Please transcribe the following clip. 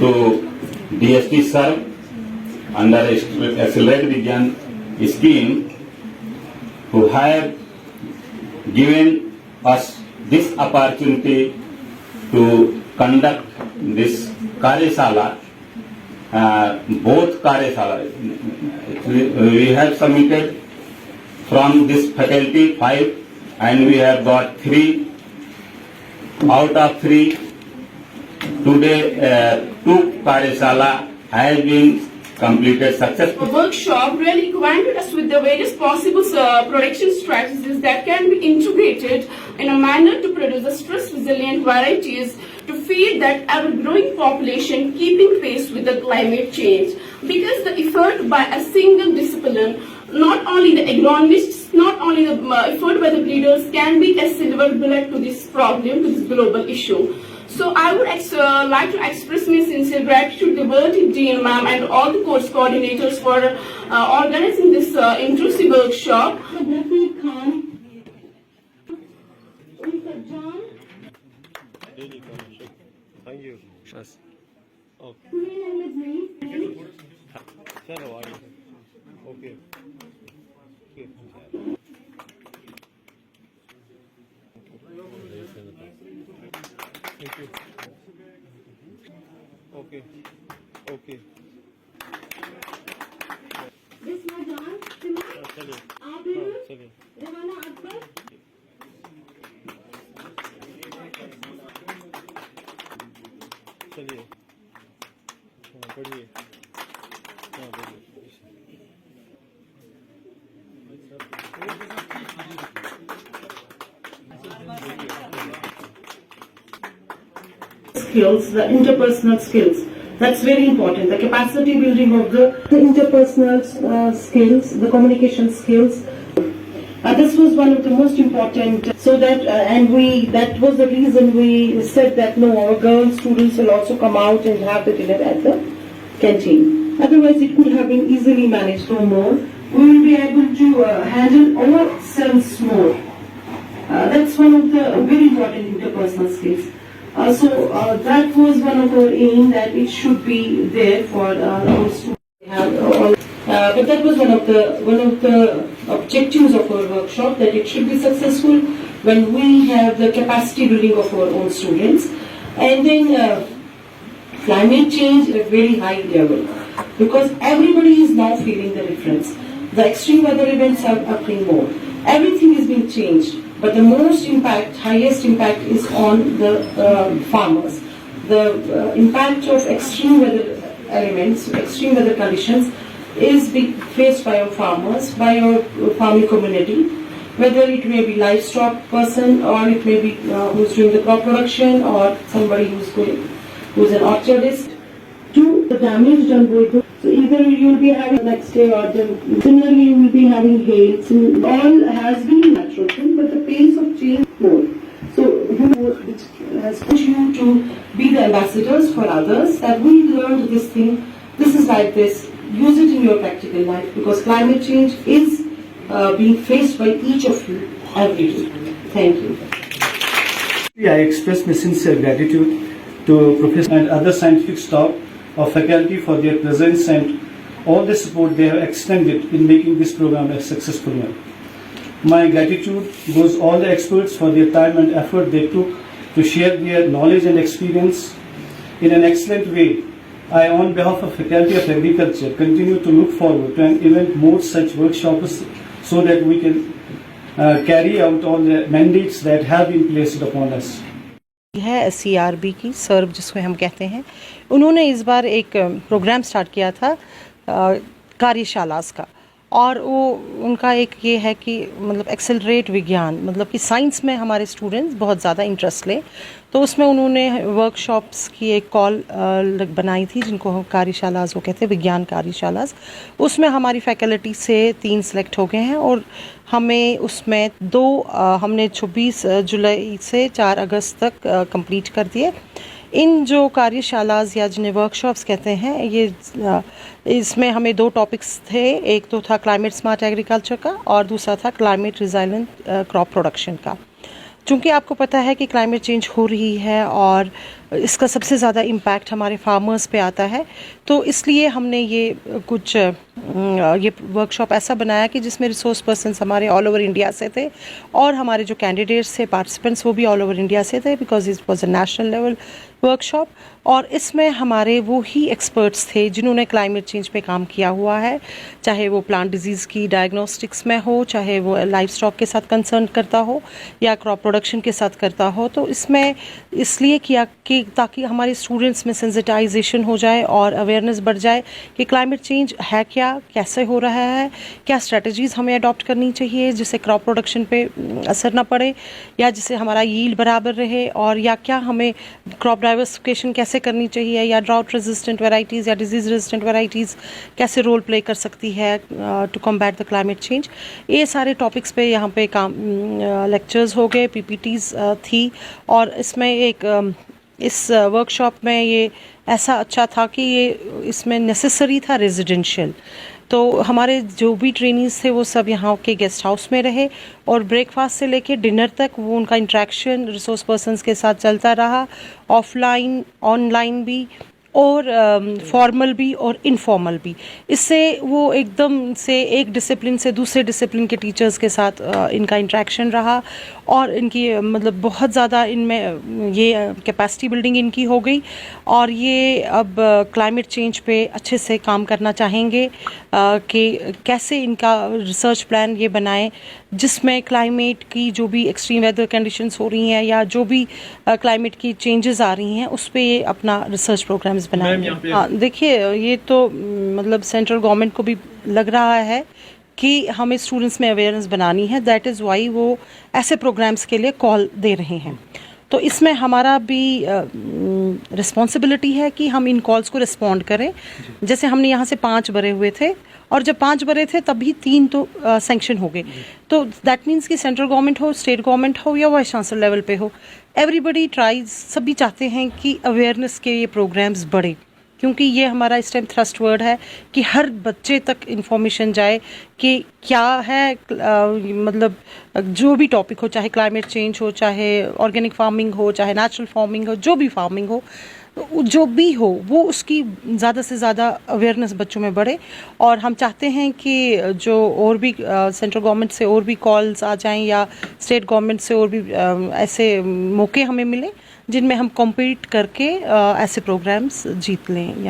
to DST sir under Accelerated Vigyan scheme who have given us this opportunity to conduct this Karyashala. Both Karyashala we have submitted from this faculty 5 and we have got 3 out of 3. Today 2 Karyashala has been completed successfully. The workshop really acquainted us with the various possible production strategies that can be integrated in a manner to produce a stress-resilient varieties to feed that ever-growing population keeping pace with the climate change. Because the effort by a single discipline, not only the agronomists, not only the effort by the breeders can be a silver bullet to this problem, to this global issue. So I would like to express my sincere gratitude to Verity Dean ma'am and all the course coordinators for organizing this intrusive workshop. Thank you. Yes. Okay. Okay. Thank you. Okay. Okay. This my John, चलिए. आप चलिए. रवाना अकबर. चलिए. पढ़िए. पढ़िए. Skills, the interpersonal skills, that's very important. The capacity building of the interpersonal skills, the communication skills. This was one of the most important. So that that was the reason we said that no, our girl students will also come out and have the dinner at the canteen. Otherwise, it could have been easily managed. No more, we will be able to handle ourselves more. That's one of the very important interpersonal skills. So that was one of our aim, that it should be there for our students. But that was one of the objectives of our workshop, that it should be successful when we have the capacity building of our own students, and then climate change at a very high level, because everybody is now feeling the difference. The extreme weather events are occurring more. Everything is being changed. But the highest impact is on the farmers. The impact of extreme weather elements, extreme weather conditions is being faced by our farmers, by our farming community, whether it may be livestock person or it may be who's doing the crop production or somebody who's an orchardist. To the damage done by the, so either you will be having next day or similarly you will be having hail. So all has been natural thing, but the pace of change more. So which has pushed you to be the ambassadors for others, that we learned this thing, this is like this, use it in your practical life, because climate change is being faced by each of you every day. Thank you. I express my sincere gratitude to Professor and other scientific staff of faculty for their presence and all the support they have extended in making this program a successful one. My gratitude goes all the experts for their time and effort they took to share their knowledge and experience in an excellent way. I, on behalf of Faculty of Agriculture, continue to look forward to an event more such workshops so that we can carry out all the mandates that have been placed upon us. है CRB की सर्व जिसको हम कहते हैं, उन्होंने इस बार एक programme start किया था कार्यशालास का, और वो उनका एक ये है कि मतलब एक्सेलरेट विज्ञान, मतलब कि साइंस में हमारे स्टूडेंट्स बहुत ज़्यादा इंटरेस्ट लें। तो उसमें उन्होंने वर्कशॉप्स की एक कॉल बनाई थी, जिनको हम कार्यशालाज वो कहते हैं, विज्ञान कार्यशालाज। उसमें हमारी फैकल्टी से 3 सिलेक्ट हो गए हैं और हमें उसमें हमने 26 जुलाई से 4 अगस्त तक कंप्लीट कर दिए। इन जो कार्यशालाज या जिन्हें वर्कशॉप्स कहते हैं, ये इसमें हमें 2 टॉपिक्स थे। एक तो था क्लाइमेट स्मार्ट एग्रीकल्चर का और दूसरा था क्लाइमेट रिजाइलेंट क्रॉप प्रोडक्शन का। चूँकि आपको पता है कि क्लाइमेट चेंज हो रही है और इसका सबसे ज़्यादा इम्पैक्ट हमारे फार्मर्स पे आता है, तो इसलिए हमने ये कुछ ये वर्कशॉप ऐसा बनाया कि जिसमें रिसोर्स पर्सन्स हमारे ऑल ओवर इंडिया से थे और हमारे जो कैंडिडेट्स थे, पार्टिसिपेंट्स, वो भी ऑल ओवर इंडिया से थे, because it was a national level workshop. और इसमें हमारे वो ही एक्सपर्ट्स थे जिन्होंने क्लाइमेट चेंज पे काम किया हुआ है, चाहे वो प्लांट डिजीज़ की डायग्नोस्टिक्स में हो, चाहे वो लाइफ स्टॉक के साथ कंसर्न करता हो या क्रॉप प्रोडक्शन के साथ करता हो। तो इसमें इसलिए किया कि ताकि हमारे स्टूडेंट्स में सेंसिटाइजेशन हो जाए और अवेयरनेस बढ़ जाए कि क्लाइमेट चेंज है क्या, कैसे हो रहा है, क्या स्ट्रेटजीज़ हमें अडॉप्ट करनी चाहिए जिससे क्रॉप प्रोडक्शन पे असर ना पड़े या जिससे हमारा यील्ड बराबर रहे, और या क्या हमें क्रॉप डाइवर्सिफिकेशन कैसे करनी चाहिए, या ड्राउट रेजिस्टेंट वेराइटीज़ या डिजीज़ रेजिस्टेंट वेराइटीज़ कैसे रोल प्ले कर सकती है to combat the climate change. ये सारे टॉपिक्स पे यहाँ पे काम लेक्चर्स हो गए, PPTs थी। और इसमें इस वर्कशॉप में ये ऐसा अच्छा था कि ये इसमें नेसेसरी था रेजिडेंशियल। तो हमारे जो भी ट्रेनीज थे वो सब यहाँ के गेस्ट हाउस में रहे और ब्रेकफास्ट से लेके डिनर तक वो उनका इंटरेक्शन रिसोर्स पर्सन्स के साथ चलता रहा, ऑफलाइन ऑनलाइन भी और फॉर्मल भी और इनफॉर्मल भी। इससे वो एकदम से एक डिसिप्लिन से दूसरे डिसिप्लिन के टीचर्स के साथ इनका इंटरेक्शन रहा और इनकी मतलब बहुत ज़्यादा इनमें ये कैपेसिटी बिल्डिंग इनकी हो गई और ये अब क्लाइमेट चेंज पे अच्छे से काम करना चाहेंगे कि कैसे इनका रिसर्च प्लान ये बनाएं जिसमें क्लाइमेट की जो भी एक्सट्रीम वेदर कंडीशंस हो रही हैं या जो भी क्लाइमेट की चेंजेस आ रही हैं उस पे ये अपना रिसर्च प्रोग्राम्स बनाएंगे। हाँ, देखिए ये तो मतलब सेंट्रल गवर्नमेंट को भी लग रहा है कि हमें स्टूडेंट्स में अवेयरनेस बनानी है, दैट इज़ वाई वो ऐसे प्रोग्राम्स के लिए कॉल दे रहे हैं। तो इसमें हमारा भी रिस्पॉन्सिबिलिटी है कि हम इन कॉल्स को रिस्पॉन्ड करें। जैसे हमने यहाँ से 5 भरे हुए थे और जब 5 भरे थे तभी 3 तो सैंक्शन हो गए। तो दैट मीन्स कि सेंट्रल गवर्नमेंट हो, स्टेट गवर्नमेंट हो या वाइस चांसलर लेवल पे हो, एवरीबडी ट्राइज, सभी चाहते हैं कि अवेयरनेस के ये प्रोग्राम्स बढ़े, क्योंकि ये हमारा इस टाइम थ्रस्ट वर्ड है कि हर बच्चे तक इन्फॉर्मेशन जाए कि क्या है मतलब जो भी टॉपिक हो, चाहे क्लाइमेट चेंज हो, चाहे ऑर्गेनिक फार्मिंग हो, चाहे नेचुरल फार्मिंग हो, जो भी फार्मिंग हो, जो भी हो, वो उसकी ज़्यादा से ज़्यादा अवेयरनेस बच्चों में बढ़े। और हम चाहते हैं कि जो और भी सेंट्रल गवर्नमेंट से और भी कॉल्स आ जाएं या स्टेट गवर्नमेंट से और भी ऐसे मौके हमें मिले जिनमें हम कॉम्पीट करके ऐसे प्रोग्राम्स जीत लें। या